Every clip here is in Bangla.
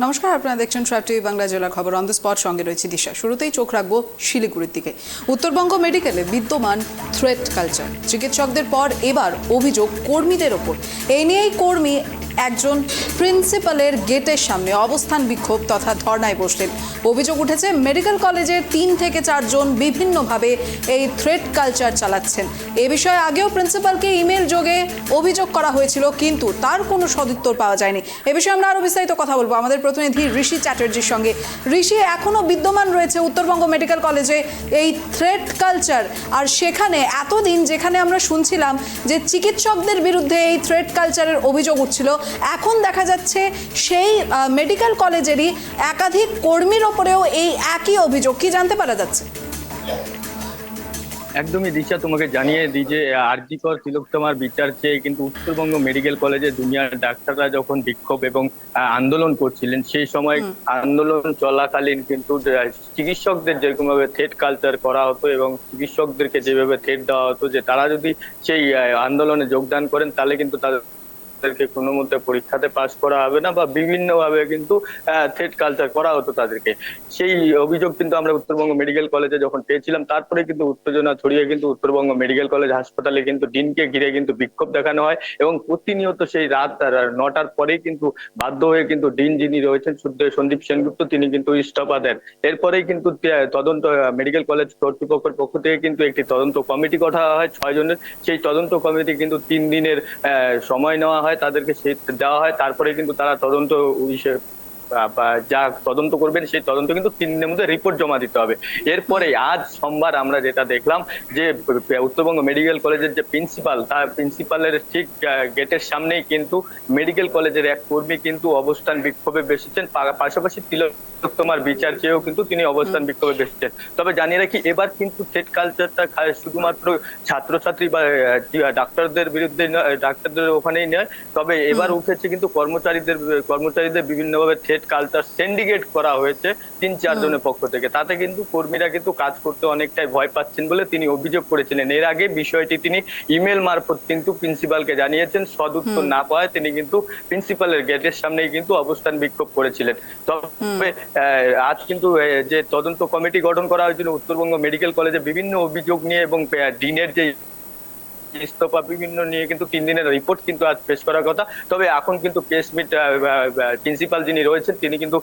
নমস্কার, আপনারা দেখছেন ট্রাইব টিভি বাংলা জেলা খবর অন দ্য স্পট। সঙ্গে রয়েছে দিশা। শুরুতেই চোখ রাখবো শিলিগুড়ির দিকে। উত্তরবঙ্গ মেডিকেলে বিদ্যমান থ্রেট কালচার। চিকিৎসকদের পর এবার অভিযোগ কর্মীদের ওপর। এই নিয়েই কর্মী একজন প্রিন্সিপালের গেটের সামনে অবস্থান বিক্ষোভ তথা ধর্নায় বসলেন। অভিযোগ উঠেছে মেডিকেল কলেজের 3 থেকে 4 জন বিভিন্নভাবে এই থ্রেট কালচার চালাচ্ছেন। এ বিষয়ে আগেও প্রিন্সিপালকে ইমেল যোগে অভিযোগ করা হয়েছিল, কিন্তু তার কোনো সদুত্তর পাওয়া যায়নি। এ বিষয়ে আমরা আরও বিস্তারিত কথা বলবো আমাদের প্রতিনিধি ঋষি চ্যাটার্জির সঙ্গে। ঋষি, এখনও বিদ্যমান রয়েছে উত্তরবঙ্গ মেডিকেল কলেজে এই থ্রেট কালচার, আর সেখানে এতদিন যেখানে আমরা শুনছিলাম যে চিকিৎসকদের বিরুদ্ধে এই থ্রেট কালচারের অভিযোগ উঠছিল, এখন দেখা যাচ্ছে সেই মেডিকেল কলেজেরই একাধিক কর্মীর ওপরেও এই একই অভিযোগ। কি জানতে পারা যাচ্ছে? একদমই দিশা, তোমাকে জানিয়ে দিই যে আরজিকর তিলোত্তমার বিচার চেয়ে কিন্তু উত্তরবঙ্গ মেডিকেল কলেজে দুনিয়ার ডাক্তাররা যখন বিক্ষোভ এবং আন্দোলন করছিলেন, সেই সময় আন্দোলন চলাকালীন কিন্তু চিকিৎসকদের যেরকম ভাবে থ্রেট কালচার করা হতো এবং চিকিৎসকদেরকে যেভাবে থ্রেট দেওয়া হতো যে তারা যদি সেই আন্দোলনে যোগদান করেন তাহলে কিন্তু তাদেরকে কোনো মতে পরীক্ষাতে পাস করা হবে না, বা বিভিন্ন ভাবে কিন্তু থ্রেট কালচার করা হতো তাদেরকে। সেই অভিযোগ কিন্তু আমরা উত্তরবঙ্গ মেডিকেল কলেজে যখন পেয়েছিলাম, তারপরে কিন্তু উত্তেজনা ছড়িয়ে কিন্তু উত্তরবঙ্গ মেডিকেল কলেজ হাসপাতালে কিন্তু ডিনকে ঘিরে কিন্তু বিক্ষোভ দেখানো হয় এবং প্রতিনিয়ত সেই রাত 9টার পরেই কিন্তু বাধ্য হয়ে কিন্তু ডিন যিনি রয়েছেন সন্দীপ সেনগুপ্ত, তিনি কিন্তু ইস্তফা দেন। এরপরেই কিন্তু তদন্ত মেডিকেল কলেজ কর্তৃপক্ষের পক্ষ থেকে কিন্তু একটি তদন্ত কমিটি গঠন হয় 6 জনের। সেই তদন্ত কমিটি কিন্তু 3 দিনের সময় নেওয়া হয়, তাদেরকে দেওয়া হয়। তারপরে কিন্তু তারা তদন্ত যা তদন্ত করবেন সেই তদন্ত কিন্তু 3 দিনের মধ্যে রিপোর্ট জমা দিতে হবে। এরপরে আজ সোমবার আমরা যেটা দেখলাম যে উত্তরবঙ্গ মেডিকেল কলেজের যে প্রিন্সিপাল, তার প্রিন্সিপালের ঠিক গেটের সামনেই কিন্তু মেডিকেল কলেজের এক কর্মী কিন্তু অবস্থান বিক্ষোভে বসেছেন। পাশাপাশি তিলোত্তমার বিচার চেয়েও কিন্তু তিনি অবস্থান বিক্ষোভে বসেছেন। তবে জানিয়ে রাখি, এবার কিন্তু থ্রেট কালচারটা শুধুমাত্র ছাত্রছাত্রী বা ডাক্তারদের বিরুদ্ধে, ডাক্তারদের ওখানেই নয়, তবে এবার উঠেছে কিন্তু কর্মচারীদের বিভিন্নভাবে থ্রেট কালচার সিন্ডিকেট করা হয়েছে 3-4 জনের পক্ষ থেকে। তাতে কিন্তু কর্মীরা কিন্তু কাজ করতে অনেকটাই ভয় পাচ্ছেন বলে তিনি অভিযোগ করেছিলেন। এর আগে বিষয়টি তিনি ইমেল মারফত কিন্তু প্রিন্সিপালকে জানিয়েছেন। সদুত্তর না পাওয়ায় তিনি কিন্তু প্রিন্সিপালের গেটের সামনেই কিন্তু অবস্থান বিক্ষোভ করেছিলেন। তবে আজ কিন্তু যে তদন্ত কমিটি গঠন করা হয়েছিল উত্তরবঙ্গ মেডিকেল কলেজে বিভিন্ন অভিযোগ নিয়ে এবং ডিনের যে ইস্তফা বিভিন্ন নিয়ে কিন্তু 3 দিনের রিপোর্ট কিন্তু আজ পেশ করার কথা। তবে এখন কিন্তু প্রেস মিট, প্রিন্সিপাল যিনি রয়েছেন তিনি কিন্তু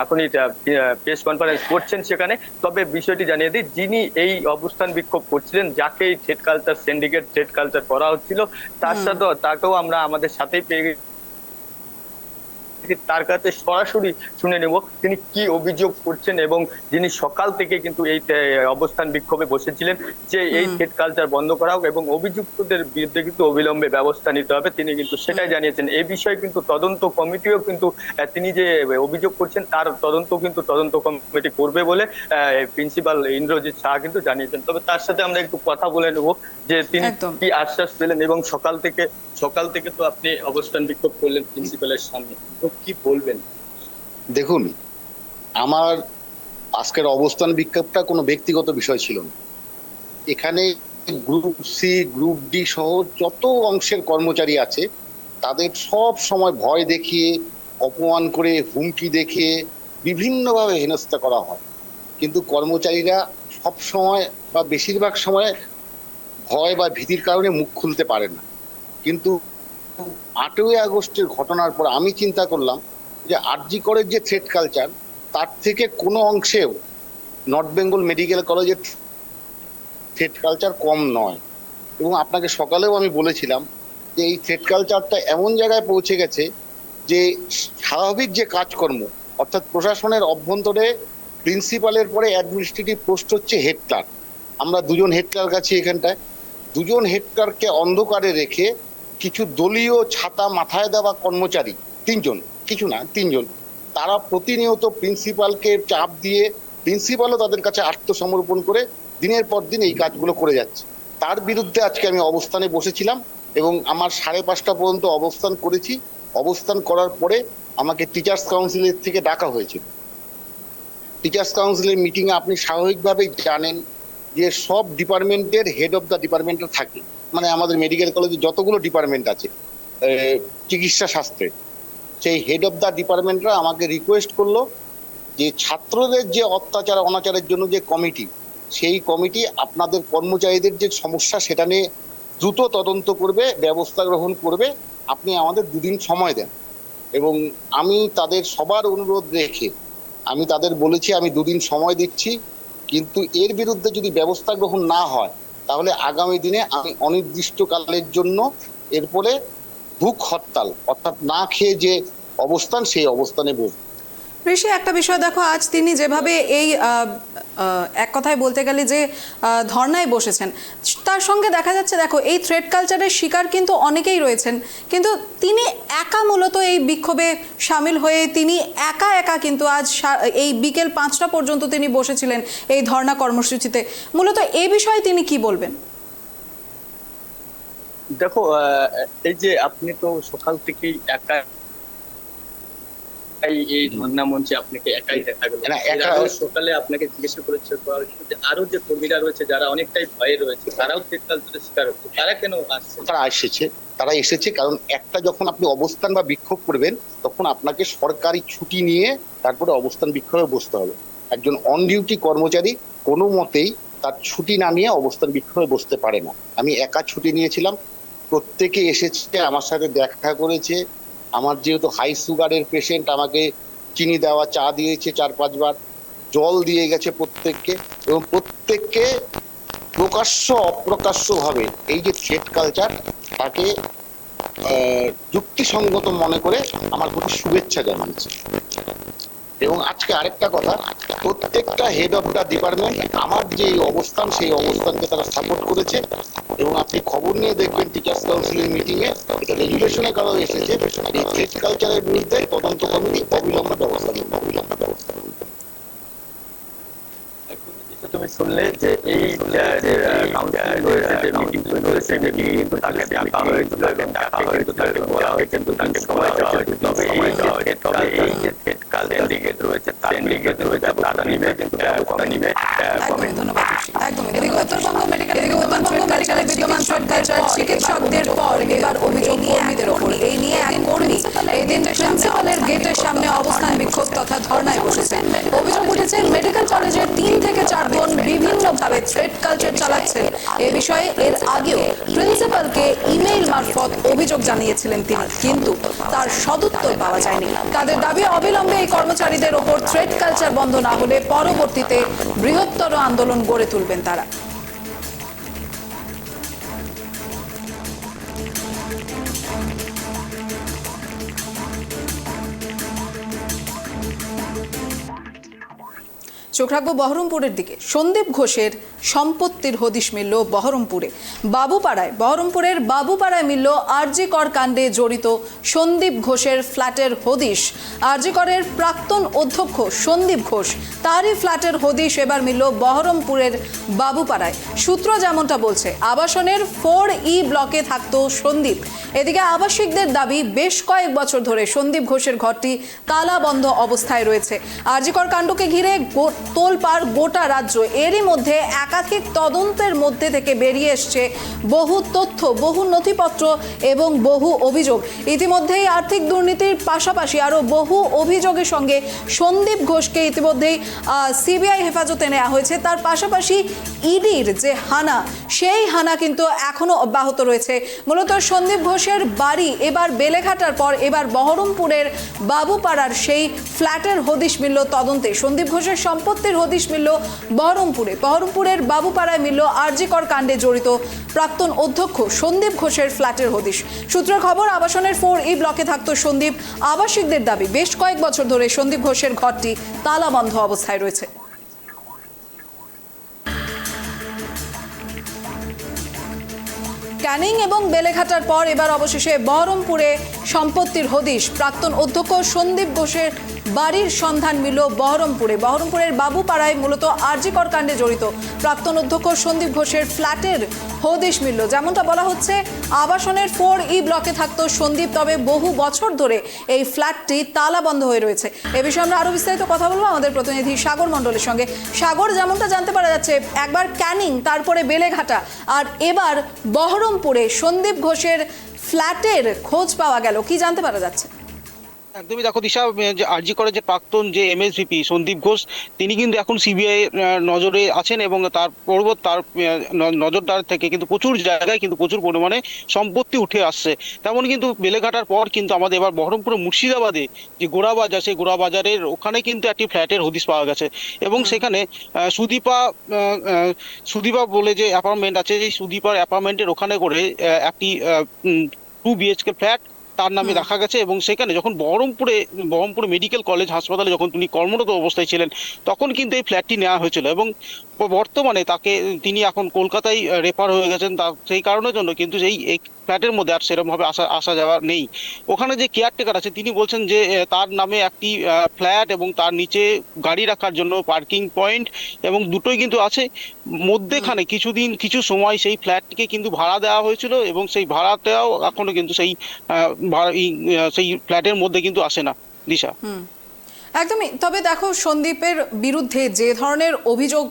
এখনই প্রেস কনফারেন্স করছেন সেখানে। তবে বিষয়টি জানিয়ে দিই, যিনি এই অবস্থান বিক্ষোভ করছিলেন, যাকে এই threat culture syndicate threat culture করা হচ্ছিল, তাকেও আমরা আমাদের সাথেই পেয়ে তার কাছে সরাসরি শুনে নেব তিনি কি অভিযোগ করছেন, এবং যিনি সকাল থেকে কিন্তু এই অবস্থান বিক্ষোভে বসেছিলেন যে এই থ্রেট কালচার বন্ধ করা হোক এবং অভিযুক্তদের বিরুদ্ধে কিন্তু অবিলম্বে ব্যবস্থা নিতে হবে, তিনি কিন্তু সেটাই জানিয়েছেন। এই বিষয়ে কিন্তু তদন্ত কমিটিও কিন্তু তিনি যে অভিযোগ করছেন তার তদন্ত কমিটি করবে বলে প্রিন্সিপাল ইন্দ্রজিৎ শাহ কিন্তু জানিয়েছেন। তবে তার সাথে আমরা একটু কথা বলে নেব যে তিনি কি আশ্বাস পেলেন, এবং সকাল থেকে তো আপনি অবস্থান বিক্ষোভ করলেন প্রিন্সিপালের সামনে, তো কি বলবেন? দেখুন, আমার আজকের অবস্থান বিক্ষোভটা কোনো ব্যক্তিগত বিষয় ছিল না। এখানে গ্রুপ সি গ্রুপ ডি সহ যত অংশের কর্মচারী আছে তাদের সব সময় ভয় দেখিয়ে, অপমান করে, হুমকি দেখিয়ে বিভিন্নভাবে হেনস্থা করা হয়, কিন্তু কর্মচারীরা সব সময় বা বেশিরভাগ সময় ভয় বা ভীতির কারণে মুখ খুলতে পারে না। কিন্তু 8ই আগস্টের ঘটনার পর আমি চিন্তা করলাম যে আরজিকরের যে থ্রেট কালচার, তার থেকে কোনো অংশেও নর্থ বেঙ্গল মেডিকেল কলেজের থ্রেট কালচার কম নয়। এবং আপনাকে সকালেও আমি বলেছিলাম যে এই থ্রেট কালচারটা এমন জায়গায় পৌঁছে গেছে যে স্বাভাবিক যে কাজকর্ম, অর্থাৎ প্রশাসনের অভ্যন্তরে প্রিন্সিপালের পরে অ্যাডমিনিস্ট্রেটিভ পোস্ট হচ্ছে হেড ক্লার্ক। আমরা 2 জন হেড ক্লার্ক আছি এখানটায়। 2 জন হেড ক্লার্ককে অন্ধকারে রেখে কিছু দলীয় ছাতা মাথায় দেওয়া কর্মচারী, 3 জন, কিছু না 3 জন, তারা প্রতিনিয়ত প্রিন্সিপালকে চাপ দিয়ে, প্রিন্সিপালও তাদের কাছে আত্মসমর্পণ করে দিনের পর দিন এই কাজগুলো করে যাচ্ছে। তার বিরুদ্ধে আজকে আমি অবস্থানে বসেছিলাম এবং আমার 5:30 পর্যন্ত অবস্থান করেছি। অবস্থান করার পরে আমাকে টিচার্স কাউন্সিলের থেকে ডাকা হয়েছিল। টিচার্স কাউন্সিলের মিটিংয়ে আপনি স্বাভাবিকভাবেই জানেন যে সব ডিপার্টমেন্টের হেড অফ দ্য ডিপার্টমেন্টে থাকে, মানে আমাদের মেডিকেল কলেজে যতগুলো ডিপার্টমেন্ট আছে চিকিৎসা শাস্ত্রে, সেই হেড অফ দ্য ডিপার্টমেন্টরা আমাকে রিকোয়েস্ট করলো যে ছাত্রদের যে অত্যাচার অনাচারের জন্য যে কমিটি, সেই কমিটি আপনাদের কর্মচারীদের যে সমস্যা সেটা নিয়ে দ্রুত তদন্ত করবে, ব্যবস্থা গ্রহণ করবে, আপনি আমাদের 2 দিন সময় দেন। এবং আমি তাদের সবার অনুরোধ রেখে আমি তাদের বলেছি আমি 2 দিন সময় দিচ্ছি, কিন্তু এর বিরুদ্ধে যদি ব্যবস্থা গ্রহণ না হয় তাহলে আগামী দিনে আমি অনির্দিষ্টকালের জন্য এরপরে ভুক হরতাল অর্থাৎ না খেয়ে যে অবস্থান সেই অবস্থানে বসবো। ঋষি, একটা বিষয় দেখো, আজ তিনি যেভাবে এই এক কথায় বলতে গেলে যে ধর্নায় বসেছেন, তার সঙ্গে দেখা যাচ্ছে দেখো এই থ্রেড কালচারের শিকার কিন্তু অনেকেই রয়েছেন, কিন্তু তিনি একা মূলত এই বিক্ষোভে সামিল হয়ে তিনি একা কিন্তু আজ এই বিকেল 5টা পর্যন্ত তিনি বসেছিলেন এই ধর্না কর্মসূচিতে। মূলত এই বিষয়ে তিনি কি বলবেন? দেখো, এই যে আপনি তো সকাল থেকেই একা এই ধর্ণা মঞ্চে আপনাকে একাই দেখা গেল। সকালে আপনাকে জিজ্ঞাসা করেছে আরো যে কর্মীরা রয়েছে যারা অনেকটাই ভয়ে রয়েছে, তারাও থ্রেড কালচারের শিকার হচ্ছে, তারা কেন আসছে? তারা এসেছে কারণ একটা যখন আপনি অবস্থান বা বিক্ষোভ করবেন তখন আপনাকে সরকারি ছুটি নিয়ে তারপরে অবস্থান বিক্ষোভে বসতে হবে। একজন অন ডিউটি কর্মচারী কোনো মতেই তার ছুটি না নিয়ে অবস্থান বিক্ষোভে বসতে পারে না। আমি একা ছুটি নিয়েছিলাম, প্রত্যেকে এসেছে, আমার সাথে দেখা করেছে। আমার যেহেতু হাই সুগারের পেশেন্ট, আমাকে চিনি দেওয়া চা দিয়েছে 4-5 বার, জল দিয়ে গেছে প্রত্যেককে, এবং প্রত্যেককে প্রকাশ্য অপ্রকাশ্যভাবে এই যে থ্রেড কালচার তাকে যুক্তিসঙ্গত মনে করে আমার প্রতি শুভেচ্ছা জানিয়েছে। এবং আজকে আরেকটা কথা, প্রত্যেকটা হেড অফ দ্য ডিপার্টমেন্ট আমার যে অবস্থান সেই অবস্থানকে তারা সাপোর্ট করেছে। এবং আপনি খবর নিয়ে দেখবেন টিচার্স কাউন্সিলের মিটিং এ এটা রেজুলেশনে কারণ এসেছে এই থ্রেড কালচারের বিরুদ্ধে তদন্ত কমিটি অবিলম্বে ব্যবস্থা নেবে। তুমি শুনলে যে এই কাউন্সিল রয়েছে, যে মিটিং রয়েছে, মিটিং কিন্তু তাকে ডাকা হয়েছিল এবং ডাকা হয়েছিল তাকে বলা হয়েছে কিন্তু তাকে সময় দেওয়া হয়েছে। তবে এই যে থ্রেড কালচার সিন্ডিকেট রয়েছে, সিন্ডিকেট রয়েছে, তারা নিবে কিন্তু কমে নিবে। ধন্যবাদ। একদম। এদিকে উত্তরবঙ্গ মেডিকেলে বিদ্যমান থ্রেড কালচার চিকিৎসকদের পর এবার অভিযোগ কর্মীদের ওপর। এই নিয়ে এক কর্মী এদিন প্রিন্সিপালের গেটের সামনে অবস্থান বিক্ষোভ তথা ধর্নায় বসেছেন। অভিযোগ উঠেছে মেডিকেল কলেজের 3 থেকে 4 জন বিভিন্নভাবে থ্রেড কালচার চালাচ্ছেন। এ বিষয়ে এর আগেও প্রিন্সিপালকে ইমেইল মারফত অভিযোগ জানিয়েছিলেন তিনি, কিন্তু তার সদুত্তর পাওয়া যায়নি। তাদের দাবি অবিলম্বে এই কর্মচারীদের ওপর থ্রেড কালচার বন্ধ না হলে পরবর্তীতে বৃহত্তর আন্দোলন গড়ে তুলবেন তারা। চোখ রাখবো বহরমপুরের দিকে। সন্দীপ ঘোষের সম্পত্তির হদিশ মিলল বহরমপুরে। বহরমপুরের বাবুপাড়ায় মিলল আরজি কর কাণ্ডে জড়িত সন্দীপ ঘোষের ফ্ল্যাটের হদিশ। আরজি করের প্রাক্তন অধ্যক্ষ সন্দীপ ঘোষ, তারই ফ্ল্যাটের হদিশ এবার মিলল বহরমপুরের বাবুপাড়ায়। সূত্র যেমনটা বলছে, আবাসনের 4E ব্লকে থাকতো সন্দীপ। এদিকে আবাসিকদের দাবি বেশ কয়েক বছর ধরে সন্দীপ ঘোষের ঘরটি তালা বন্ধ অবস্থায় রয়েছে। আরজি কর কাণ্ডকে ঘিরে তোলপাড় গোটা রাজ্য। এরই মধ্যে একাধিক তদন্তের মধ্যে থেকে বেরিয়ে এসছে বহু তথ্য, বহু নথিপত্র এবং বহু অভিযোগ। ইতিমধ্যেই আর্থিক দুর্নীতির পাশাপাশি আরও বহু অভিযোগের সঙ্গে সন্দীপ ঘোষকে ইতিমধ্যেই সিবিআই হেফাজতে নেওয়া হয়েছে। তার পাশাপাশি ইডির যে হানা, সেই হানা কিন্তু এখনো অব্যাহত রয়েছে। মূলত সন্দীপ ঘোষের বাড়ি এবার বেলেঘাটার পর এবার বহরমপুরের বাবুপাড়ার সেই ফ্ল্যাটের হদিশ মিলল তদন্তে। সন্দীপ ঘোষের সম্পত্তির হদিশ মিলল বহরমপুরের বাবুপাড়ায় মিলল আরজি কর কাণ্ডে জড়িত প্রাক্তন অধ্যক্ষ সন্দীপ ঘোষের ফ্ল্যাটের হদিশ। সূত্রের খবর, আবাসনের 4E ব্লকে থাকতো সন্দীপ। আবাসিকদের দাবি বেশ কয়েক বছর ধরে সন্দীপ ঘোষের ঘরটি তালাবন্ধ অবস্থায় রয়েছে। ক্যানিং এবং বেলেঘাটার পর এবার অবশেষে বহরমপুরে সম্পত্তির হদিশ। প্রাক্তন অধ্যক্ষ সন্দীপ ঘোষের বাড়ির সন্ধান মিলল বহরমপুরের বাবুপাড়ায় মূলত আরজি কর কাণ্ডে জড়িত প্রাক্তন অধ্যক্ষ সন্দীপ ঘোষের ফ্ল্যাটের হদিশ মিলল। যেমনটা বলা হচ্ছে, আবাসনের 4E ব্লকে থাকতো সন্দীপ, তবে বহু বছর ধরে এই ফ্ল্যাটটি তালা বন্ধ হয়ে রয়েছে। এ বিষয়ে আমরা আরো বিস্তারিত কথা বলবো আমাদের প্রতিনিধি সাগর মণ্ডলের সঙ্গে। সাগর, যেমনটা জানতে পারা যাচ্ছে, একবার ক্যানিং, তারপরে বেলেঘাটা, আর এবার বহরমপুরে সন্দীপ ঘোষের ফ্ল্যাটের খোঁজ পাওয়া গেল। কি জানতে পারা যাচ্ছে? একদমই দেখো দিশা, যে আরজি করে যে প্রাক্তন যে এমএসভিপি সন্দীপ ঘোষ, তিনি কিন্তু এখন সিবিআই নজরে আছেন এবং তার তার নজরদার থেকে কিন্তু প্রচুর জায়গায় কিন্তু প্রচুর পরিমাণে সম্পত্তি উঠে আসছে। তেমন কিন্তু বেলেঘাটার পর কিন্তু আমাদের এবার বহরমপুরে মুর্শিদাবাদে যে গোড়াবাজার, সেই গোড়াবাজারের ওখানে কিন্তু একটি ফ্ল্যাটের হদিশ পাওয়া গেছে এবং সেখানে সুদীপা বলে যে অ্যাপার্টমেন্ট আছে, সেই সুদীপার অ্যাপার্টমেন্টের ওখানে করে একটি 2 BHK ফ্ল্যাট তার নামে দেখা গেছে। এবং সেখানে যখন বহরমপুরে মেডিকেল কলেজ হাসপাতালে যখন তিনি কর্মরত অবস্থায় ছিলেন, তখন কিন্তু এই ফ্ল্যাটটি নেওয়া হয়েছিল এবং বর্তমানে তিনি এখন কলকাতায় রেফার হয়ে গেছেন। সেই কারণের জন্য কিন্তু এই ফ্ল্যাটের মধ্যে আর সেরকম ভাবে আসা যাওয়া নেই। ওখানে যে কেয়ারটেকার আছে তিনি বলছেন যে তার নামে একটি ফ্ল্যাট এবং তার নিচে গাড়ি রাখার জন্য পার্কিং পয়েন্ট এবং দুটোই কিন্তু আছে। মধ্যেখানে কিছু সময় সেই ফ্ল্যাটটিকে কিন্তু ভাড়া দেওয়া হয়েছিল এবং সেই ভাড়াটাও এখনো কিন্তু সেই ফ্ল্যাটের মধ্যে কিন্তু আসে না দিশা। একদমই। তবে দেখো, সন্দীপের বিরুদ্ধে যে ধরনের অভিযোগ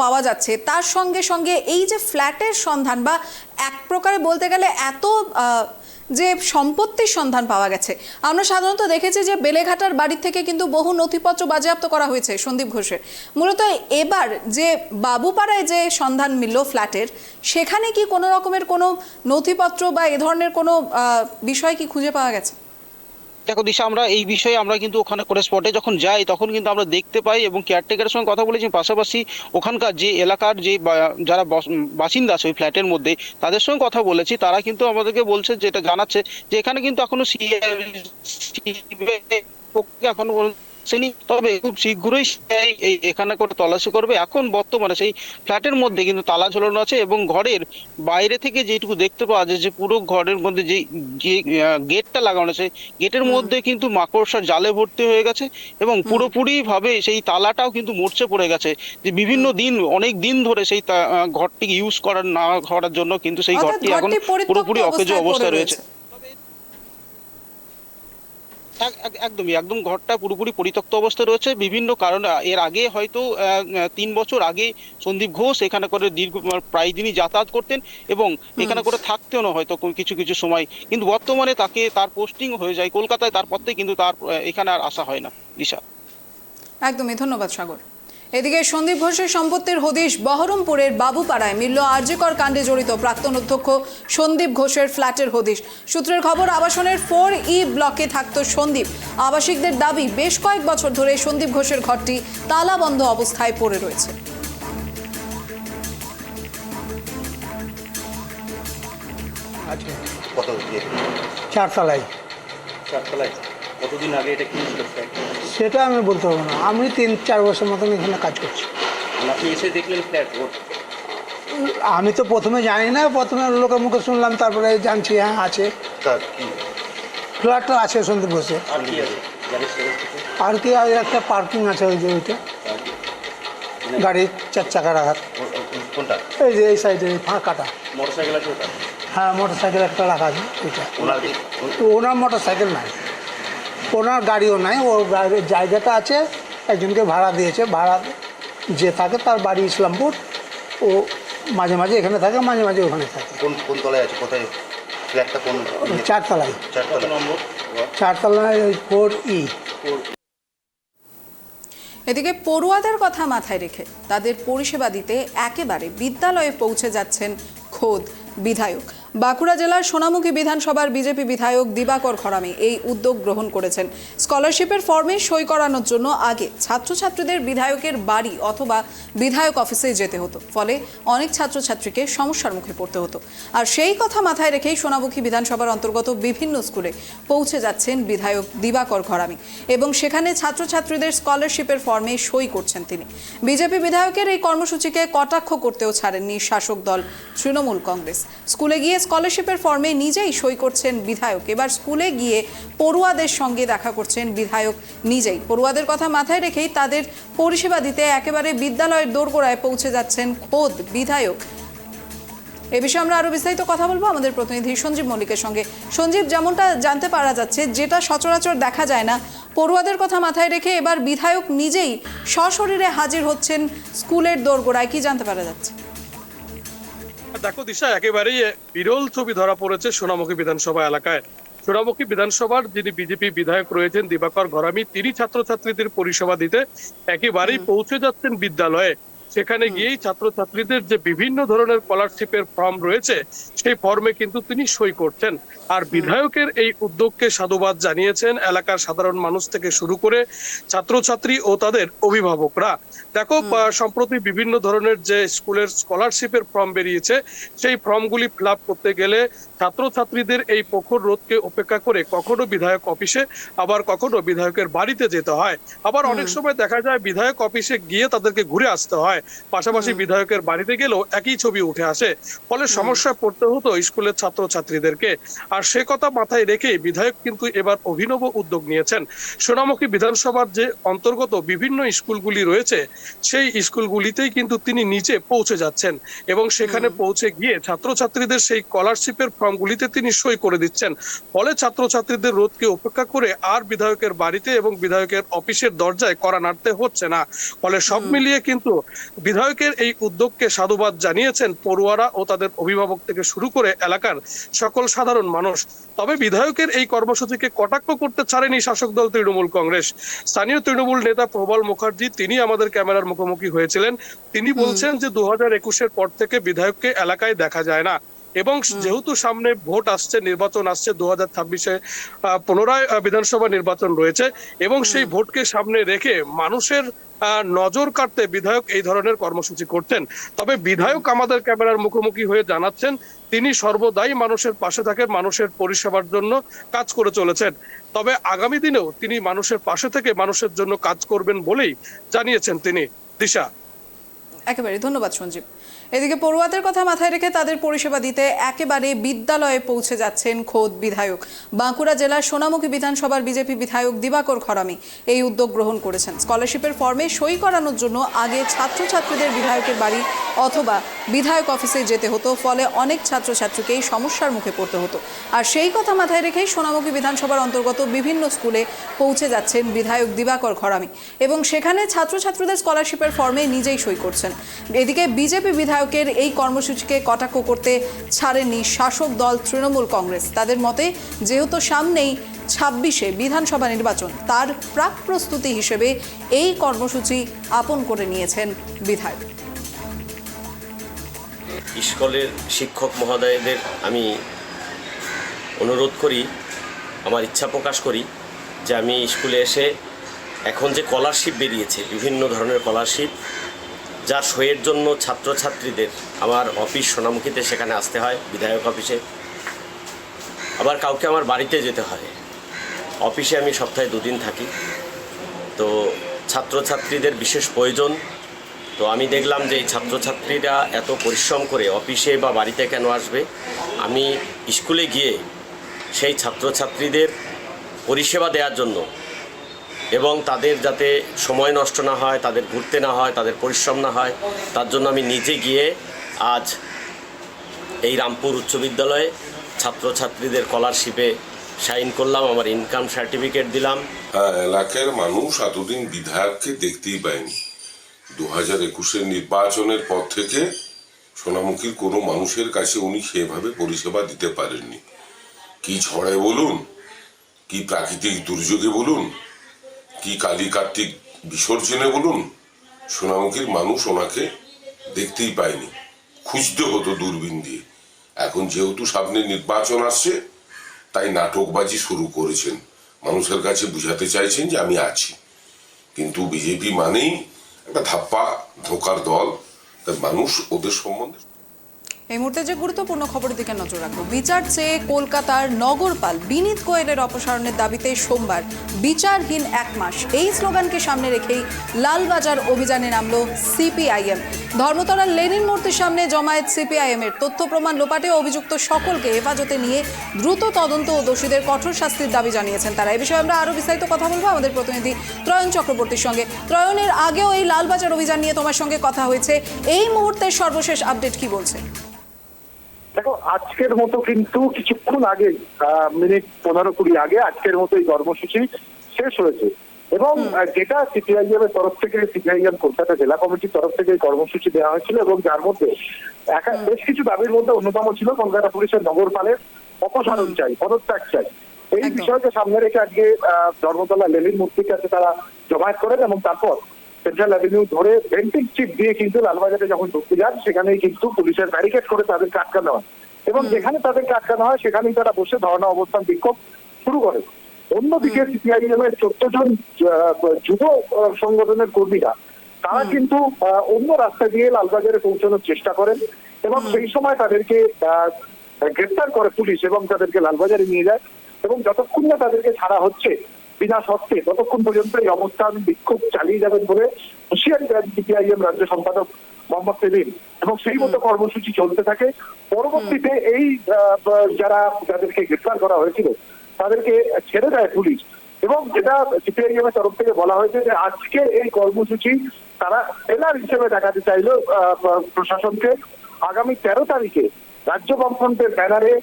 পাওয়া যাচ্ছে, তার সঙ্গে সঙ্গে এই যে ফ্ল্যাটের সন্ধান বা এক প্রকারে বলতে গেলে এত যে সম্পত্তির সন্ধান পাওয়া গেছে, আমরা সাধারণত দেখেছি যে বেলেঘাটার বাড়ি থেকে কিন্তু বহু নথিপত্র বাজেয়াপ্ত করা হয়েছে সন্দীপ ঘোষের। মূলত এবার যে বাবুপাড়ায় যে সন্ধান মিলল ফ্ল্যাটের, সেখানে কি কোনো রকমের কোনো নথিপত্র বা এ ধরনের কোনো বিষয় কি খুঁজে পাওয়া গেছে? দেখো দিশা, আমরা এই বিষয়ে আমরা কিন্তু ওখানে করে স্পটে যখন যাই তখন কিন্তু আমরা দেখতে পাই এবং কেয়ারটেকারের সঙ্গে কথা বলেছি, পাশাপাশি ওখানকার যে এলাকার যে যারা বাসিন্দা আছে ওই ফ্ল্যাটের মধ্যে, তাদের সঙ্গে কথা বলেছি। তারা কিন্তু আমাদেরকে বলছে, যেটা জানাচ্ছে যে এখানে কিন্তু এখনো এখনো তবে খুব শীঘ্রই এখানে করে তল্লাশি করবে। এখন বর্তমানে সেই ফ্ল্যাটের মধ্যে কিন্তু তালা ঝোলানো আছে এবং ঘরের বাইরে থেকে যেটুকু দেখতে পাওয়া যায় যে পুরো ঘরের মধ্যে যে গেটটা লাগানো আছে, গেটের মধ্যে কিন্তু মাকড়সার জালে ভর্তি হয়ে গেছে এবং পুরোপুরি ভাবে সেই তালাটাও কিন্তু মরচে পড়ে গেছে। যে বিভিন্ন দিন, অনেক দিন ধরে সেই ঘরটি ইউজ না করার জন্য কিন্তু সেই ঘরটি এখন পুরোপুরি অকেজ অবস্থায় রয়েছে। একদম ঘরটা পুরোপুরি পরিত্যক্ত অবস্থায় রয়েছে বিভিন্ন কারণে। এর আগে হয়তো 3 বছর আগে সন্দীপ ঘোষ এখানে করে প্রায় দিনই যাতায়াত করতেন এবং এখানে করে থাকতেও না হয়তো কিছু সময়, কিন্তু বর্তমানে তার পোস্টিং হয়ে যায় কলকাতায়। তারপর থেকে কিন্তু তার এখানে আর আসা হয় না দিশা। একদমই, ধন্যবাদ সাগর। এদিকে সন্দীপ ঘোষের সম্পত্তির হদিশ বহরমপুরের বাবুপাড়ায় মিলল আরজিকর কাণ্ডে জড়িত প্রাক্তন অধ্যক্ষ সন্দীপ ঘোষের ফ্ল্যাটের হদিশ। সূত্রের খবর, আবাসনের 4E ব্লকে থাকত সন্দীপ। আবাসিকদের দাবি, বেশ কয়েক বছর ধরে সন্দীপ ঘোষের ঘরটি তালাবন্ধ অবস্থায় পড়ে রয়েছে। চারতলায়। কতদিন আগে এটা কিনেছিল? সেটা আমি বলতে পারবো না, আমি 3-4 বছর মতন এখানে কাজ করছি। আপনি এসে দেখলেন ফ্ল্যাট? আমি তো প্রথমে জানি না, প্রথমে লোকের মুখে শুনলাম, তারপরে জানছি হ্যাঁ আছে, ফ্ল্যাটটা আছে সন্দীপ ঘোষে। আর কি একটা পার্কিং আছে ওই যে ওইটা গাড়ির 4 চাকা রাখার। কোনটা? এই যে এই সাইডে ফাঁকাটা। মোটরসাইকেল আছে ওটা? হ্যাঁ, মোটরসাইকেল একটা রাখা আছে ওইটা। ওনার মোটরসাইকেল নাই, ওনার গাড়িও নাই। ওর গাড়ির জায়গাটা আছে, একজনকে ভাড়া দিয়েছে। ভাড়া যে থাকে তার বাড়ি ইসলামপুর, ও মাঝে মাঝে এখানে থাকে, মাঝে মাঝে ওখানে থাকে। কোন তলায় আছে? কোথায় ফ্ল্যাটটা? কোন? 4তলায়। 4 নম্বর? 4তলায় 4E। এদিকে পড়ুয়াদের কথা মাথায় রেখে তাদের পরিষেবা দিতে একেবারে বিদ্যালয়ে পৌঁছে যাচ্ছেন খোদ বিধায়ক। বাঁকুড়া জেলার সোনামুখী বিধানসভার বিজেপি বিধায়ক দিবাকর ঘরামি এই উদ্যোগ গ্রহণ করেছেন। স্কলারশিপের ফর্মে সই করানোর জন্য আগে ছাত্রছাত্রীদের বিধায়কের বাড়ি অথবা বিধায়ক অফিসে যেতে হতো, ফলে অনেক ছাত্রছাত্রীকে সমস্যার মুখে পড়তে হতো। আর সেই কথা মাথায় রেখেই সোনামুখী বিধানসভার অন্তর্গত বিভিন্ন স্কুলে পৌঁছে যাচ্ছেন বিধায়ক দিবাকর ঘরামি এবং সেখানে ছাত্রছাত্রীদের স্কলারশিপের ফর্মে সই করছেন তিনি। বিজেপি বিধায়কের এই কর্মসূচিকে কটাক্ষ করতেও ছাড়েননি শাসক দল তৃণমূল কংগ্রেস। স্কুলে গিয়ে স্কলারশিপের ফর্মে নিজেই সই করছেন বিধায়ক। এবার স্কুলে গিয়ে পড়ুয়াদের সঙ্গে দেখা করছেন বিধায়ক নিজেই। পড়ুয়াদের কথা মাথায় রেখেই তাদের পরিষেবা দিতে একেবারে বিদ্যালয়ের দোরগোড়ায় পৌঁছে যাচ্ছেন খোদ বিধায়ক। এ বিষয়ে আমরা আরো বিস্তারিত কথা বলবো আমাদের প্রতিনিধি সঞ্জীব মল্লিকের সঙ্গে। সঞ্জীব, যেমনটা জানতে পারা যাচ্ছে, যেটা সচরাচর দেখা যায় না, পড়ুয়াদের কথা মাথায় রেখে এবার বিধায়ক নিজেই সশরীরে হাজির হচ্ছেন স্কুলের দোরগোড়ায়, কি জানতে পারা যাচ্ছে? দেখো দিশা, একেবারেই বিরল ছবি ধরা পড়েছে সোনামুখী বিধানসভা এলাকায়। সোনামুখী বিধানসভার যিনি বিজেপি বিধায়ক রয়েছেন দিবাকর ঘরামি, তিনি ছাত্রছাত্রীদের পরিষেবা দিতে একেবারেই পৌঁছে যাচ্ছেন বিদ্যালয়ে। সেখানে গিয়েই ছাত্রছাত্রীদের যে বিভিন্ন ধরনের স্কলারশিপের ফর্ম রয়েছে সেই ফর্মে কিন্তু তিনি সই করছেন। আর বিধায়কের এই উদ্যোগকে সাধুবাদ জানিয়েছেন এলাকার সাধারণ মানুষ থেকে শুরু করে ছাত্রছাত্রী ও তাদের অভিভাবকরা। দেখো, সম্প্রতি বিভিন্ন ধরনের যে স্কুলের স্কলারশিপের ফর্ম বেরিয়েছে সেই ফর্মগুলি ফিল আপ করতে গেলে ছাত্রছাত্রীদের এই প্রখর রোদকে উপেক্ষা করে কখনো বিধায়ক অফিসে, আবার কখনো বিধায়কের বাড়িতে যেতে হয়। আবার অনেক সময় দেখা যায় বিধায়ক অফিসে গিয়ে তাদেরকে ঘুরে আসতে হয়, পাশাপাশি বিধায়কের বাড়িতে গেলেও একই ছবি উঠে আসে। ফলে সমস্যায় পড়তে হতো স্কুলের ছাত্রছাত্রীদেরকে। আর সে কথা মাথায় রেখে বিধায়ক কিন্তু এবার অভিনব উদ্যোগ নিয়েছেন। সোনামুখী বিধানসভার যে অন্তর্গত বিভিন্ন স্কুলগুলি রয়েছে সেই স্কুলগুলিতেই কিন্তু তিনি নিজে পৌঁছে যাচ্ছেন এবং সেখানে পৌঁছে গিয়ে ছাত্রছাত্রীদের সেই স্কলারশিপের ফর্মগুলিতে তিনি সই করে দিচ্ছেন। ফলে ছাত্রছাত্রীদের রোধকে উপেক্ষা করে আর বিধায়কের বাড়িতে এবং বিধায়কের অফিসের দরজায় কড়া নাড়তে হচ্ছে না। ফলে সব মিলিয়ে কিন্তু বিধায়কের এই উদ্যোগকে সাধুবাদ জানিয়েছেন পড়ুয়ারা ও তাদের অভিভাবক থেকে শুরু করে এলাকার সকল সাধারণ মানুষ। তবে বিধায়কের এই কর্মসূচিকে কটাক্ষ করতে ছাড়েনি শাসক দল তৃণমূল কংগ্রেস। স্থানীয় তৃণমূল নেতা প্রবল মুখার্জি তিনি আমাদের ক্যামেরার মুখোমুখি হয়েছিলেন। তিনি বলছেন যে 2021-এর পর থেকে বিধায়ককে এলাকায় দেখা যায় না এবং যেহেতু সামনে ভোট আসছে, নির্বাচন আসছে, 2026-এ পুনরায় বিধানসভা নির্বাচন রয়েছে এবং সেই ভোটকে সামনে রেখে মানুষের নজর কাটতে বিধায়ক এই ধরনের কর্মসূচি করতেন। তবে বিধায়ক আমাদের ক্যামেরার মুখোমুখি হয়ে জানাচ্ছেন তিনি সর্বদাই মানুষের পাশে থাকেন, মানুষের পরিষেবার জন্য কাজ করে চলেছেন। তবে আগামী দিনেও তিনি মানুষের পাশে থেকে মানুষের জন্য কাজ করবেন বলেই জানিয়েছেন তিনি। দিশা। একেবারে ধন্যবাদ সঞ্জীব। এদিকে পড়ুয়াদের কথা মাথায় রেখে তাদের পরিষেবা দিতে একেবারে বিদ্যালয়ে পৌঁছে যাচ্ছেন খোদ বিধায়ক। বাঁকুড়া জেলার সোনামুখী বিধানসভার বিজেপি বিধায়ক দিবাকর ঘরামি এই উদ্যোগ গ্রহণ করেছেন। স্কলারশিপের ফর্মে সই করানোর জন্য আগে ছাত্রছাত্রীদের বিধায়কের বাড়ি অথবা বিধায়ক অফিসে যেতে হতো, ফলে অনেক ছাত্রছাত্রীকেই সমস্যার মুখে পড়তে হতো। আর সেই কথা মাথায় রেখেই সোনামুখী বিধানসভার অন্তর্গত বিভিন্ন স্কুলে পৌঁছে যাচ্ছেন বিধায়ক দিবাকর ঘরামি এবং সেখানে ছাত্রছাত্রীদের স্কলারশিপের ফর্মে নিজেই সই করছেন। এদিকে বিজেপি বিধায়কের এই কর্মসূচিকে কটাক্ষ করতে ছাড়েনি শাসক দল তৃণমূল কংগ্রেস। তাদের মতে যেহেতু সামনেই 26-এ বিধানসভা নির্বাচন, তার প্রাক প্রস্তুতি হিসেবে এই কর্মসূচি আপন করে নিয়েছেন বিধায়ক। স্কুলের শিক্ষক মহোদয়দের আমি অনুরোধ করি, আমার ইচ্ছা প্রকাশ করি যে আমি স্কুলে এসে এখন যে স্কলারশিপ বেরিয়েছে, বিভিন্ন ধরনের স্কলারশিপ, যার সইয়ের জন্য ছাত্রছাত্রীদের আমার অফিস সোনামুখীতে সেখানে আসতে হয়, বিধায়ক অফিসে, আবার কাউকে আমার বাড়িতে যেতে হয়। অফিসে আমি সপ্তাহে 2 দিন থাকি। তো ছাত্রছাত্রীদের বিশেষ প্রয়োজন। তো আমি দেখলাম যে এই ছাত্রছাত্রীরা এত পরিশ্রম করে অফিসে বা বাড়িতে কেন আসবে, আমি স্কুলে গিয়ে সেই ছাত্রছাত্রীদের পরিষেবা দেওয়ার জন্য এবং তাদের যাতে সময় নষ্ট না হয়, তাদের ঘুরতে না হয়, তাদের পরিশ্রম না হয়, তার জন্য আমি নিজে গিয়ে আজ এই রামপুর উচ্চ বিদ্যালয়ে ছাত্রছাত্রীদের স্কলারশিপে সাইন করলাম, আমার ইনকাম সার্টিফিকেট দিলাম। হ্যাঁ, এলাকার মানুষ এতদিন বিধায়ককে দেখতেই পায়নি। 2021-এর নির্বাচনের পর থেকে সোনামুখীর কোনো মানুষের কাছে উনি সেভাবে পরিষেবা দিতে পারেননি। কি ঝড়ে বলুন, কি প্রাকৃতিক দুর্যোগে বলুন, কি কালী কার্তিক বিসর্জনে বলুন, সোনামুখীর মানুষ ওনাকে দেখতেই পায়নি, খুঁজতে হতো দূরবীন দিয়ে। এখন যেহেতু সামনে নির্বাচন আসছে তাই নাটকবাজি শুরু করেছেন, মানুষের কাছে বুঝাতে চাইছেন যে আমি আছি। কিন্তু বিজেপি মানেই একটা ধাপ্পা ধোকার দল, তাই মানুষ ওদের সম্বন্ধে। এই মুহূর্তে যে গুরুত্বপূর্ণ খবরের দিকে নজর রাখবো। বিচার চেয়ে কলকাতার নগরপাল বিনীত গোয়েলের অপসারণের দাবিতে সোমবার বিচারহীন 1 মাস এই স্লোগানকে সামনে রেখেই লালবাজার অভিযানে নামলো সিপিআইএম। ধর্মতলার লেনিন মূর্তির সামনে জমায়েত সিপিআইএম এর তথ্য প্রমাণ লোপাটে অভিযুক্ত সকলকে হেফাজতে নিয়ে দ্রুত তদন্ত ও দোষীদের কঠোর শাস্তির দাবি জানিয়েছেন তারা। এই বিষয়ে আমরা আরো বিস্তারিত কথা বলবো আমাদের প্রতিনিধি ত্রয়ন চক্রবর্তীর সঙ্গে। ত্রয়নের আগেও এই লালবাজার অভিযান নিয়ে তোমার সঙ্গে কথা হয়েছে, এই মুহূর্তের সর্বশেষ আপডেট কি বলছে? দেখো, আজকের মতো কিন্তু কিছুক্ষণ আগে, মিনিট 15-20 আগে আজকের মতো এই কর্মসূচি শেষ হয়েছে এবং যেটা সিপিআইএম এর তরফ থেকে, সিপিআইএম কলকাতা জেলা কমিটির তরফ থেকে এই কর্মসূচি দেওয়া হয়েছিল এবং যার মধ্যে বেশ কিছু দাবির মধ্যে অন্যতম ছিল কলকাতা পুলিশের নগরপালের অপসারণ চাই, পদত্যাগ চাই। এই একদম। বিষয়কে সামনে রেখে আজকে ধর্মতলা লেলিন মূর্তির কাছে তারা জমায়েত করেন এবং তারপর সেন্ট্রাল অ্যাভিনিউ ধরে বেন্টিং স্ট্রিট দিয়ে কিন্তু লালবাজারে যখন ঢুকতে যান সেখানেই কিন্তু পুলিশের ব্যারিকেড করে তাদেরকে আটকানো হয় এবং যেখানে তাদেরকে আটকানো হয় সেখানেই তারা বসে ধর্ণা অবস্থান বিক্ষোভ শুরু করে। অন্যদিকে সিপিআইএম এর 14 জন যুব সংগঠনের কর্মীরা তারা কিন্তু অন্য রাস্তা দিয়ে লালবাজারে পৌঁছানোর চেষ্টা করেন এবং সেই সময় তাদেরকে গ্রেফতার করে পুলিশ এবং তাদেরকে লালবাজারে নিয়ে যায় এবং যতক্ষণ না তাদেরকে ছাড়া হচ্ছে বিনা শর্তে ততক্ষণ পর্যন্ত এই অবস্থান বিক্ষোভ চালিয়ে যাবেন বলে হুঁশিয়ারি দেন সিপিআইএম রাজ্য সম্পাদক মোহাম্মদ সেলিম এবং সেই মতো কর্মসূচি চলতে থাকে। পরবর্তীতে এই যাদেরকে গ্রেফতার করা হয়েছিল তাদেরকে ছেড়ে দেয় পুলিশ এবং যেটা সিপিআইএম এর তরফ থেকে বলা হয়েছে যে আজকে এই কর্মসূচি তারা ট্রেলার হিসেবে দেখাতে চাইল প্রশাসনকে। আগামী 13 তারিখে রাজ্য বামফ্রন্টের ব্যানারে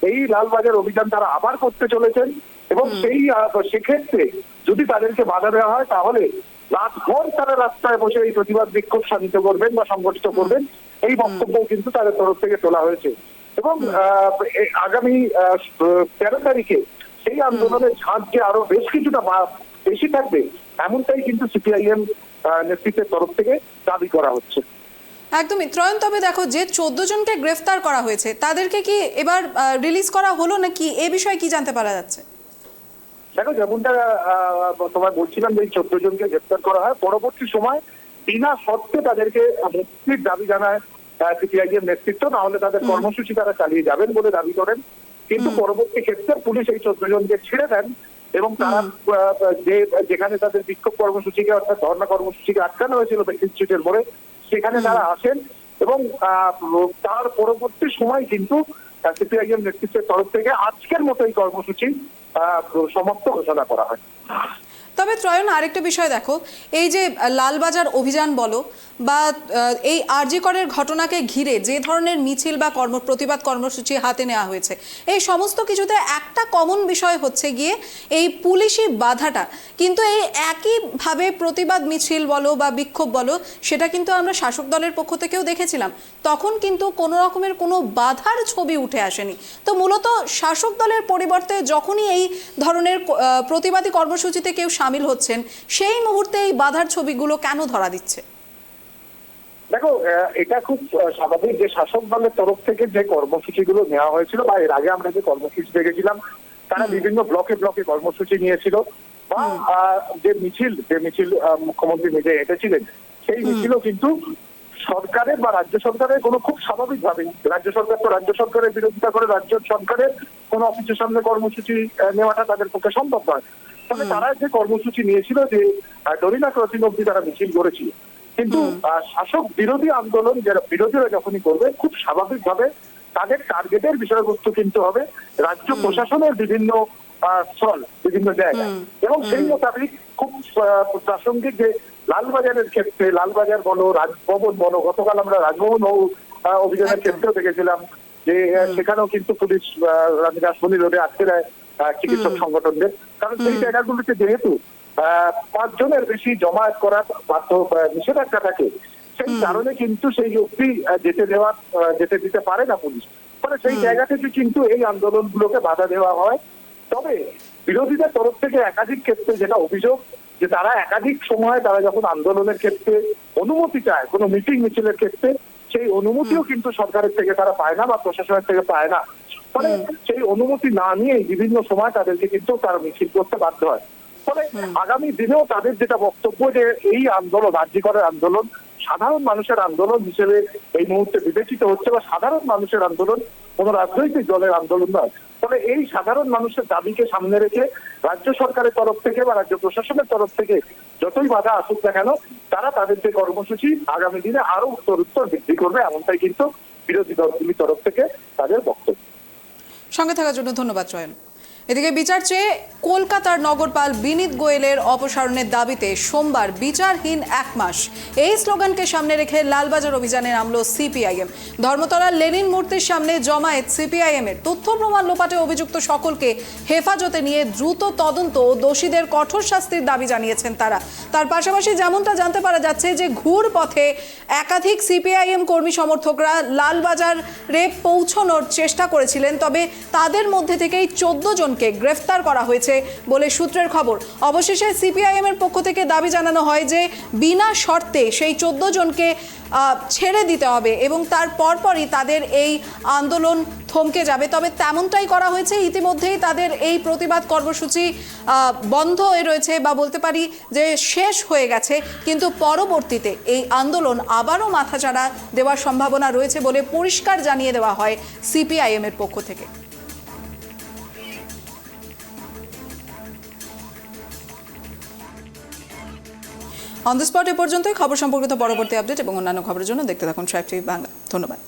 এই লালবাজার অভিযান তারা আবার করতে চলেছেন এবং সেক্ষেত্রে যদি তাদেরকে বাধা দেওয়া হয় তাহলে রাতভর তারা রাস্তায় বসে এই প্রতিবাদ বিক্ষোভ শান্ত করবেন বা সংগঠিত করবেন, এই বক্তব্য কিন্তু তাদের তরফ থেকে তোলা হয়েছে এবং আগামী 13 তারিখে সেই আন্দোলনের ঝাঁজ যে আরো বেশ কিছুটা বেশি থাকবে এমনটাই কিন্তু সিপিআইএম নেতৃত্বের তরফ থেকে দাবি করা হচ্ছে। একদমই ত্রয়ন, তবে দেখো যে 14 জনকে গ্রেফতার করা হয়েছে তাদেরকে কি এবার রিলিজ করা হলো নাকি, এ বিষয়ে কি জানতে পারা যাচ্ছে? দেখো যেমনটা তোমায় বলছিলাম যে 14 জনকে গ্রেফতার করা হয়, পরবর্তী সময় বিনা শর্তে তাদেরকে মুক্তির দাবি জানায় সিপিআইএম নেতৃত্ব, না হলে তাদের কর্মসূচি তারা চালিয়ে যাবেন বলে দাবি করেন। কিন্তু পরবর্তী ক্ষেত্রে পুলিশ এই 14 জনকে ছেড়ে দেন এবং তারা যেখানে তাদের বিক্ষোভ কর্মসূচিকে অর্থাৎ ধর্ণা কর্মসূচিকে আটকানো হয়েছিল বেন্টিং স্ট্রিটের মোড়ে সেখানে তারা আসেন এবং তার পরবর্তী সময় কিন্তু সিপিআইএম নেতৃত্বের তরফ থেকে আজকের মতো এই কর্মসূচি সমাপ্ত ঘোষণা করা হয়। তবে ত্রয়ন, আরেকটা বিষয় দেখো, এই যে লালবাজার অভিযান বলো বা এই আরজি করের ঘটনাকে ঘিরে যে ধরনের মিছিল বা প্রতিবাদ কর্মসূচি হাতে নেওয়া হয়েছে, এই সমস্ত কিছুতে একটা কমন বিষয় হচ্ছে গিয়ে এই পুলিশি বাধাটা। কিন্তু এই একইভাবে প্রতিবাদ মিছিল বলো বা বিক্ষোভ বলো সেটা কিন্তু আমরা শাসক দলের পক্ষ থেকেও দেখেছিলাম, তখন কিন্তু কোনো রকমের কোনো বাধার ছবি উঠে আসেনি। তো মূলত শাসক দলের পরিবর্তে যখনই এই ধরনের প্রতিবাদী কর্মসূচিতে কেউ সামিল হচ্ছেন সেই মুহূর্তে এই বাধার ছবিগুলো কেন ধরা দিচ্ছে? দেখো এটা খুব স্বাভাবিক যে শাসক দলের তরফ থেকে যে কর্মসূচিগুলো নেওয়া হয়েছিল বা এর আগে আমরা যে কর্মসূচি দেখেছিলাম তারা বিভিন্ন ব্লকে ব্লকে কর্মসূচি নিয়েছিল বা যে মিছিল মুখ্যমন্ত্রী নিজে হেঁটেছিলেন সেই মিছিলও কিন্তু সরকারের বা রাজ্য সরকারের কোনো খুব স্বাভাবিকভাবে রাজ্য সরকার তো রাজ্য সরকারের বিরোধিতা করে রাজ্য সরকারের কোনো অফিসের সামনে কর্মসূচি নেওয়াটা তাদের পক্ষে সম্ভব নয়। তবে তারা যে কর্মসূচি নিয়েছিল যে ডরিনা ক্রসিং অব্দি তারা মিছিল করেছিল, কিন্তু শাসক বিরোধী আন্দোলন যারা বিরোধীরা যখনই করবে খুব স্বাভাবিকভাবে তাদের টার্গেটের বিষয়বস্তু কিন্তু হবে রাজ্য প্রশাসনের বিভিন্ন স্থল বিভিন্ন জায়গায় এবং সেই মোতাবেক খুব প্রাসঙ্গিক যে লালবাজারের ক্ষেত্রে লালবাজার বলো রাজভবন বলো, গতকাল আমরা রাজভবন অভিযানের ক্ষেত্রেও দেখেছিলাম যে সেখানেও কিন্তু পুলিশ রাজমণি রোডে আটকে দেয় চিকিৎসক সংগঠনদের, কারণ সেই জায়গাগুলিতে যেহেতু 5 জনের বেশি জমায়েত করার নিষেধাজ্ঞা থাকে সেই কারণে কিন্তু সেই অব্দি যেতে দিতে পারে না পুলিশ। ফলে সেই জায়গা থেকে কিন্তু এই আন্দোলনগুলোকে বাধা দেওয়া হয়। তবে বিরোধীদের তরফ থেকে একাধিক ক্ষেত্রে যেটা অভিযোগ যে তারা একাধিক সময় তারা যখন আন্দোলনের ক্ষেত্রে অনুমতি চায় কোনো মিটিং মিছিলের ক্ষেত্রে সেই অনুমতিও কিন্তু সরকারের থেকে তারা পায় না বা প্রশাসনের থেকে পায় না। ফলে সেই অনুমতি না নিয়েই বিভিন্ন সময় তাদেরকে কিন্তু তারা মিছিল করতে বাধ্য হয়। ফলে আগামী দিনেও তাদের যেটা বক্তব্য যে এই আন্দোলন আরজি করের আন্দোলন সাধারণ মানুষের আন্দোলন হিসেবে এই মুহূর্তে বিবেচিত হচ্ছে বা সাধারণ মানুষের আন্দোলন কোনো রাজনৈতিক দলের আন্দোলন নয়। ফলে এই সাধারণ মানুষের দাবিকে সামনে রেখে রাজ্য সরকারের তরফ থেকে বা রাজ্য প্রশাসনের তরফ থেকে যতই বাধা আসুক না কেন তারা তাদের যে কর্মসূচি আগামী দিনে আরো উত্তর বৃদ্ধি করবে, এমনটাই কিন্তু বিরোধী দলগুলির তরফ থেকে তাদের বক্তব্য। সঙ্গে থাকার জন্য ধন্যবাদ ত্রয়ন। এদিকে বিচার চেয়ে কলকাতার নগরপাল বিনীত গোয়েলের অপসারণের দাবিতে সোমবার বিচারহীন 1 মাস এই স্লোগানকে সামনে রেখে লালবাজার অভিযানে নামলো সিপিআইএম। ধর্মতলার লেনিন মূর্তির সামনে জমায়েত সিপিআইএম এর তথ্য প্রমাণ লোপাটে অভিযুক্ত সকলকে হেফাজতে নিয়ে দ্রুত তদন্ত ও দোষীদের কঠোর শাস্তির দাবি জানিয়েছেন তারা। তার পাশাপাশি যেমনটা জানতে পারা যাচ্ছে যে ঘুর পথে একাধিক সিপিআইএম কর্মী সমর্থকরা লালবাজারে পৌঁছানোর চেষ্টা করেছিলেন, তবে তাদের মধ্যে থেকেই 14 জনকে জনকে গ্রেফতার করা হয়েছে বলে সূত্রের খবর। অবশেষে সিপিআইএম এর পক্ষ থেকে দাবি জানানো হয় যে বিনা শর্তে সেই 14 জনকে ছেড়ে দিতে হবে এবং তার পরপরই তাদের এই আন্দোলন থমকে যাবে। তবে তেমনটাই করা হয়েছে, ইতিমধ্যেই তাদের এই প্রতিবাদ কর্মসূচি বন্ধ হয়ে রয়েছে বা বলতে পারি যে শেষ হয়ে গেছে, কিন্তু পরবর্তীতে এই আন্দোলন আবারও মাথাচাড়া দেওয়ার সম্ভাবনা রয়েছে বলে পরিষ্কার জানিয়ে দেওয়া হয় সিপিআইএম এর পক্ষ থেকে। অন দ্য স্পট এ পর্যন্তই। খবর সম্পর্কিত পরবর্তী আপডেট এবং অন্যান্য খবরের জন্য দেখতে থাকুন ট্রাইব টিভি বাংলা। ধন্যবাদ।